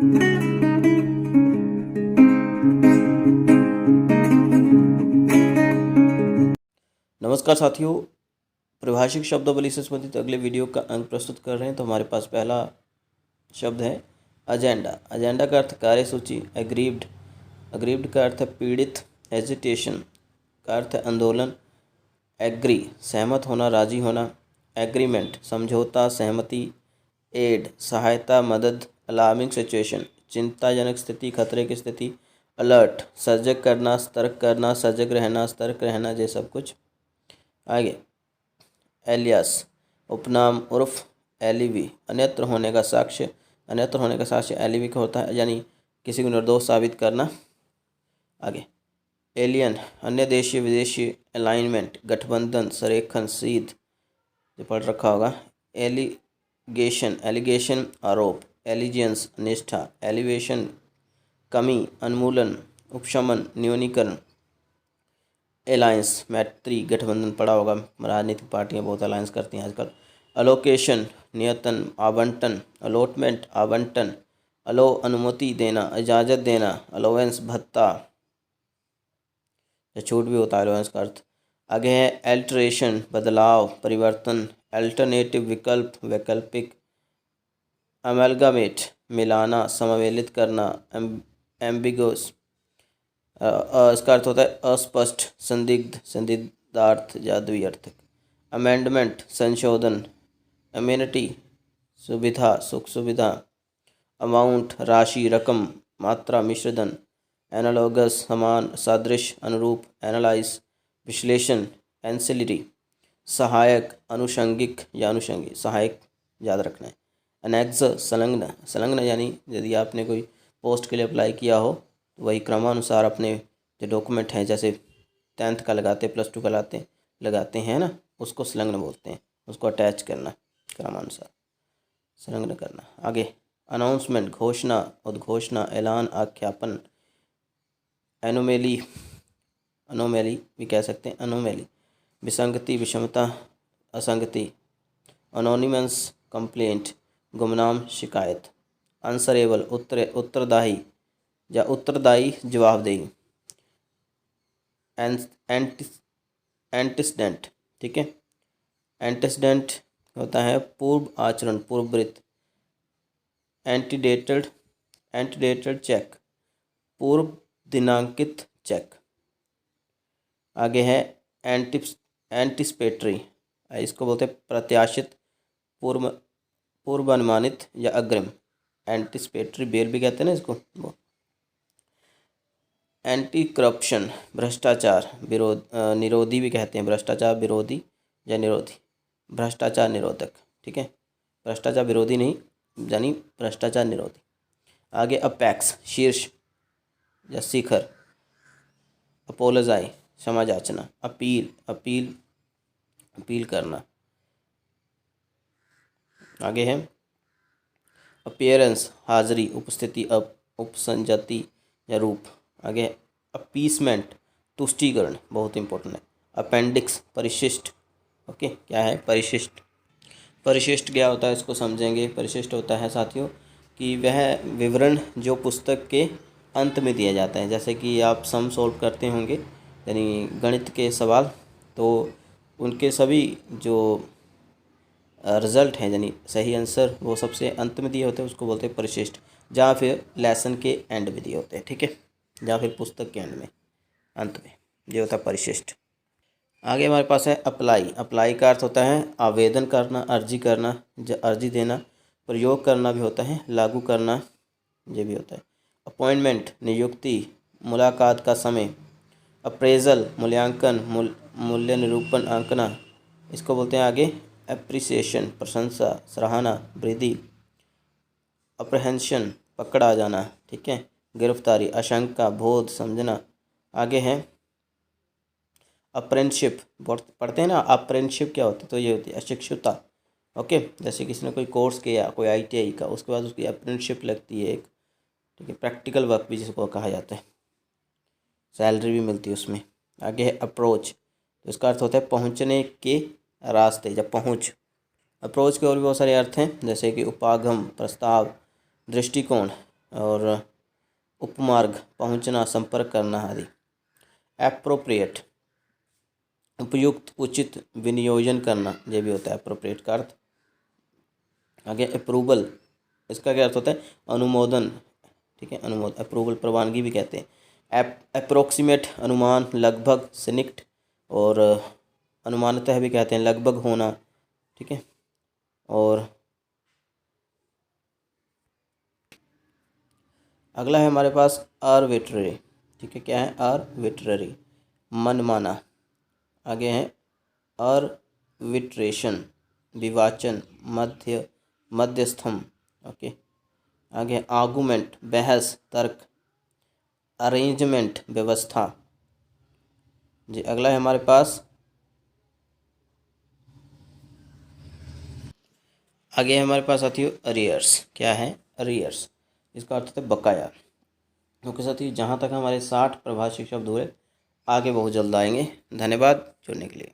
नमस्कार साथियों, परिभाषिक शब्दावली से संबंधित अगले वीडियो का अंक प्रस्तुत कर रहे हैं। तो हमारे पास पहला शब्द है एजेंडा। एजेंडा का अर्थ कार्यसूची। एग्रीव्ड, अग्रीव्ड का अर्थ है पीड़ित। हेजिटेशन का अर्थ है आंदोलन। एग्री, सहमत होना, राजी होना। एग्रीमेंट, समझौता, सहमति। एड, सहायता, मदद। अलार्मिंग सिचुएशन, चिंताजनक स्थिति, खतरे की स्थिति। अलर्ट, सजग करना, सतर्क करना, सजग रहना, सतर्क रहना, ये सब कुछ। आगे एलियास, उपनाम उर्फ एलिवी, अन्यत्र होने का साक्ष्य। अन्यत्र होने का साक्ष्य एलिवी का होता है, यानी किसी को निर्दोष साबित करना। आगे एलियन, अन्य देशीय विदेशी। अलाइनमेंट, गठबंधन, संरेखन, सीध, जो पढ़ रखा होगा। एलिगेशन, एलिगेशन, आरोप। एलिजियंस, निष्ठा। एलिवेशन, कमी, उन्मूलन, उपशमन, न्यूनीकरण। अलायंस, मैत्री, गठबंधन, पड़ा होगा। राजनीतिक पार्टियां बहुत अलायंस करती हैं आजकल। अलोकेशन, नियतन, आवंटन। अलॉटमेंट, आवंटन। अलो, अनुमति देना, इजाज़त देना। अलोवेंस, भत्ता, या छूट भी होता है अलोवेंस का अर्थ। आगे है एल्टरेशन, बदलाव, परिवर्तन। अल्टरनेटिव, विकल्प, वैकल्पिक। अमेलगामेट, मिलाना, समावेलित करना। एम्बिगोस, इसका अर्थ होता है अस्पष्ट, संदिग्ध, संदिग्धार्थ या द्विअर्थक। अमेंडमेंट, संशोधन। अमेनिटी, सुविधा, सुख सुविधा। अमाउंट, राशि, रकम, मात्रा, मिश्रधन। एनालॉगस, समान, सादृश, अनुरूप। एनालाइज, विश्लेषण। एंसिलरी, सहायक, अनुषंगिक या अनुषंगी, सहायक याद रखना है। एनेक्स, संलग्न, संलग्न यानी यदि आपने कोई पोस्ट के लिए अप्लाई किया हो तो वही क्रमानुसार अपने जो डॉक्यूमेंट हैं, जैसे 10th का लगाते, +2 का लगाते हैं ना, उसको संलग्न बोलते हैं। उसको अटैच करना, क्रमानुसार संलग्न करना। आगे अनाउंसमेंट, घोषणा, उद्घोषणा, ऐलान, आख्यापन। एनोमेली, अनोमेली भी कह सकते हैं, अनोमेली। विसंगति, विषमता, असंगति। अनोनिमस, कंप्लेंट, गुमनाम, शिकायत। आंसरेबल, उत्तरदायी या उत्तरदायी, जवाबदेही। एंटीसीडेंट, ठीक है। एंटीसीडेंट होता है पूर्व आचरण, पूर्ववृत्त। एंटीडेटेड, एंटीडेटेड चेक, पूर्व दिनांकित चेक। आगे है एंटिसिपेटरी, इसको बोलते हैं प्रत्याशित, पूर्वानुमानित या अग्रिम। एंटिसिपेटरी बेल भी कहते हैं ना इसको। एंटी करप्शन, भ्रष्टाचार विरोध, निरोधी भी कहते हैं। भ्रष्टाचार विरोधी या निरोधी, भ्रष्टाचार निरोधक, ठीक है। भ्रष्टाचार विरोधी नहीं, यानी भ्रष्टाचार निरोधी। आगे अपेक्स, शीर्ष या शिखर। अपोलोजाई, क्षमा याचना। अपील, अपील, अपील करना। आगे है अपीयरेंस, हाजिरी, उपस्थिति, उपसंजति या रूप। आगे है अपीसमेंट, तुष्टीकरण, बहुत इंपॉर्टेंट है। अपेंडिक्स, परिशिष्ट, ओके। क्या है परिशिष्ट? परिशिष्ट क्या होता है इसको समझेंगे। परिशिष्ट होता है साथियों कि वह विवरण जो पुस्तक के अंत में दिया जाता है। जैसे कि आप सम सॉल्व करते होंगे, यानी गणित के सवाल, तो उनके सभी जो रिज़ल्ट हैं, यानी सही आंसर, वो सबसे अंत में दिए होते हैं, उसको बोलते हैं परिशिष्ट। जहाँ फिर लेसन के एंड में दिए होते हैं, ठीक है, जहाँ फिर पुस्तक के एंड में, अंत में, ये होता है परिशिष्ट। आगे हमारे पास है अप्लाई। अप्लाई का अर्थ होता है आवेदन करना, अर्जी करना, अर्जी देना। प्रयोग करना भी होता है, लागू करना, ये भी होता है। अपॉइंटमेंट, नियुक्ति, मुलाकात का समय। अप्रेजल, मूल्यांकन, मूल्य निरूपण, आंकना, इसको बोलते हैं आगे एप्रिसिएशन, प्रशंसा, सराहना, वृद्धि। अप्रहेंशन, पकड़ा जाना, ठीक है। गिरफ्तारी, आशंका, बोध, समझना। आगे है अप्रेंटशिप, पढ़ते हैं ना अप्रेंटशिप क्या होती है, तो ये होती है अशिक्षुता, ओके। जैसे किसी ने कोई कोर्स किया, कोई ITI का, उसके बाद उसकी अप्रेंटशिप लगती है एक, ठीक है। प्रैक्टिकल वर्क भी जिसको कहा जाता है, सैलरी भी मिलती है उसमें। आगे है अप्रोच, तो इसका अर्थ होता है पहुंचने के रास्ते, जब पहुंच। अप्रोच के और भी बहुत सारे अर्थ हैं, जैसे कि उपागम, प्रस्ताव, दृष्टिकोण, और उपमार्ग पहुंचना, संपर्क करना आदि। एप्रोप्रिएट उपयुक्त, उचित, विनियोजन करना, ये भी होता है एप्रोप्रिएट का अर्थ। आगे अप्रूवल, इसका क्या अर्थ होता है? अनुमोदन, ठीक है, अनुमोदन, अप्रूवल प्रवानगी भी कहते हैं। अप्रोक्सीमेट अनुमान, लगभग, सनिक्ट, और अनुमानतः भी कहते हैं, लगभग होना, ठीक है। और अगला है हमारे पास आर्बिट्ररी, ठीक है, क्या है? आर्बिट्ररी, मनमाना। आगे है आर्बिट्रेशन, विवाचन, मध्यस्थम, ओके। आगे आर्गुमेंट, बहस, तर्क। अरेंजमेंट, व्यवस्था जी। अगला है हमारे पास, आगे हमारे पास आती है अरियर्स। क्या है? अरियर्स, इसका अर्थ होता है बकाया। ओके साथियों, जहाँ तक हमारे 60 प्रभाषिक शब्द हुए, आगे बहुत जल्द आएंगे। धन्यवाद जुड़ने के लिए।